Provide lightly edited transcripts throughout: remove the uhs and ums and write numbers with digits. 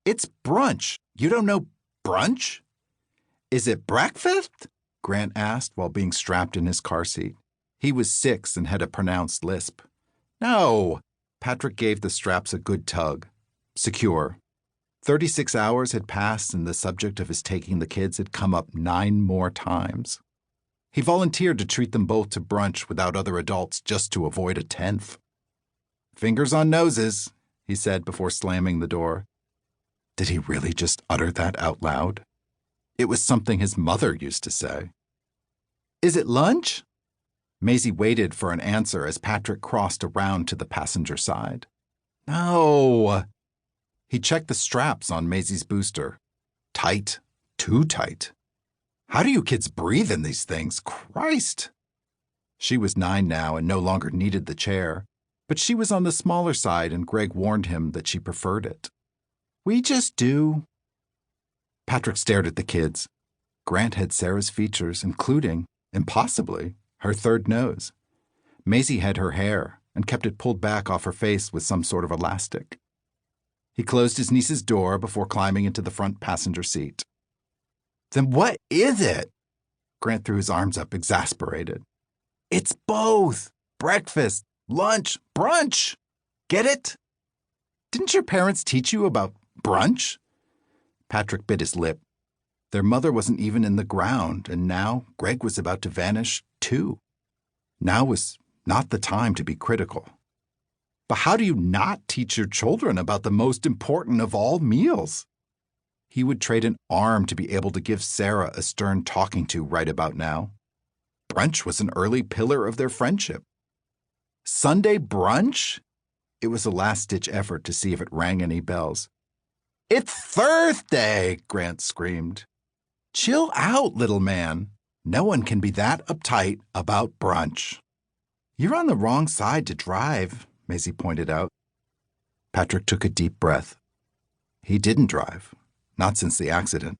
It's brunch. You don't know brunch? Is it breakfast? Grant asked while being strapped in his car seat. He was 6 and had a pronounced lisp. No. Patrick gave the straps a good tug. Secure. 36 hours had passed and the subject of his taking the kids had come up 9 more times. He volunteered to treat them both to brunch without other adults just to avoid a 10th. Fingers on noses, he said before slamming the door. Did he really just utter that out loud? It was something his mother used to say. Is it lunch? Maisie waited for an answer as Patrick crossed around to the passenger side. No. He checked the straps on Maisie's booster. Tight. Too tight. How do you kids breathe in these things? Christ! She was 9 now and no longer needed the chair, but she was on the smaller side and Greg warned him that she preferred it. We just do. Patrick stared at the kids. Grant had Sarah's features, including, impossibly, her third nose. Maisie had her hair and kept it pulled back off her face with some sort of elastic. He closed his niece's door before climbing into the front passenger seat. Then what is it? Grant threw his arms up, exasperated. It's both. Breakfast, lunch, brunch. Get it? Didn't your parents teach you about brunch? Patrick bit his lip. Their mother wasn't even in the ground, and now Greg was about to vanish, too. Now was not the time to be critical. But how do you not teach your children about the most important of all meals? He would trade an arm to be able to give Sarah a stern talking to right about now. Brunch was an early pillar of their friendship. Sunday brunch? It was a last-ditch effort to see if it rang any bells. It's Thursday, Grant screamed. Chill out, little man. No one can be that uptight about brunch. You're on the wrong side to drive, Maisie pointed out. Patrick took a deep breath. He didn't drive, not since the accident.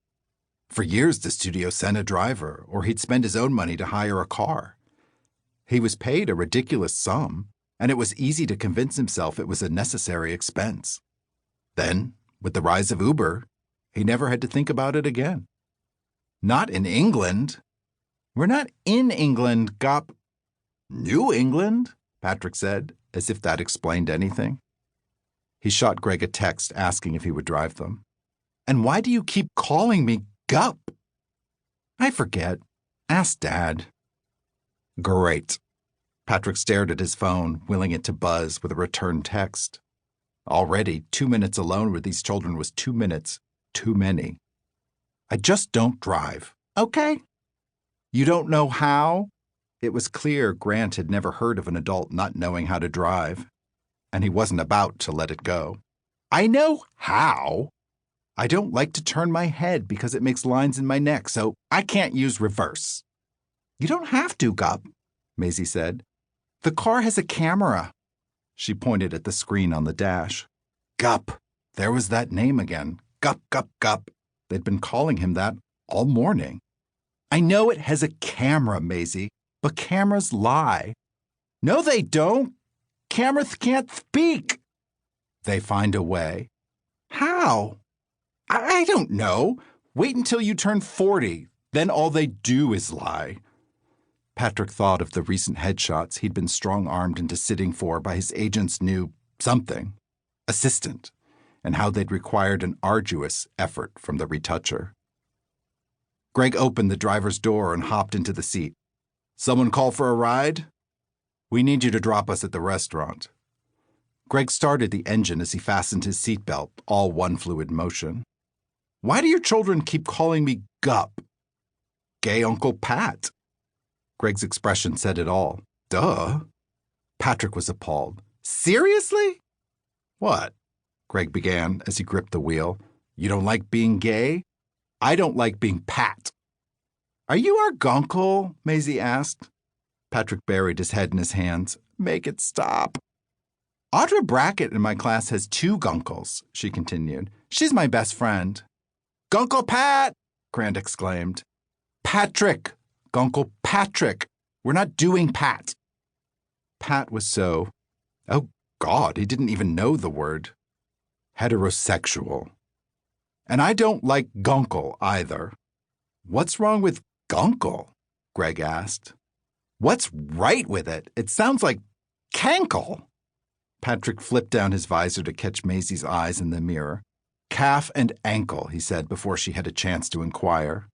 For years, the studio sent a driver, or he'd spend his own money to hire a car. He was paid a ridiculous sum, and it was easy to convince himself it was a necessary expense. Then, with the rise of Uber, he never had to think about it again. Not in England. We're not in England, Gop. New England, Patrick said, as if that explained anything. He shot Greg a text asking if he would drive them. And why do you keep calling me Gup? I forget. Ask Dad. Great. Patrick stared at his phone, willing it to buzz with a return text. Already, 2 minutes alone with these children was 2 minutes too many. I just don't drive, okay? You don't know how? It was clear Grant had never heard of an adult not knowing how to drive, and he wasn't about to let it go. I know how. I don't like to turn my head because it makes lines in my neck, so I can't use reverse. You don't have to, Gup, Maisie said. The car has a camera. She pointed at the screen on the dash. Gup. There was that name again. Gup, Gup, Gup. They'd been calling him that all morning. I know it has a camera, Maisie, but cameras lie. No, they don't. Cameras can't speak. They find a way. How? I don't know. Wait until you turn 40. Then all they do is lie. Patrick thought of the recent headshots he'd been strong-armed into sitting for by his agent's new something, assistant, and how they'd required an arduous effort from the retoucher. Greg opened the driver's door and hopped into the seat. Someone call for a ride? We need you to drop us at the restaurant. Greg started the engine as he fastened his seatbelt, all one fluid motion. Why do your children keep calling me Gup? Gay Uncle Pat. Greg's expression said it all. Duh. Patrick was appalled. Seriously? What? Greg began as he gripped the wheel. You don't like being gay? I don't like being Pat. Are you our Guncle? Maisie asked. Patrick buried his head in his hands. Make it stop. Audra Brackett in my class has 2 Guncles, she continued. She's my best friend. Guncle Pat! Grant exclaimed. Patrick! Guncle Patrick! We're not doing Pat. Pat was so... Oh, God, he didn't even know the word. Heterosexual. And I don't like Guncle either. What's wrong with Guncle? Greg asked. What's right with it? It sounds like cankle. Patrick flipped down his visor to catch Maisie's eyes in the mirror. Calf and ankle, he said before she had a chance to inquire.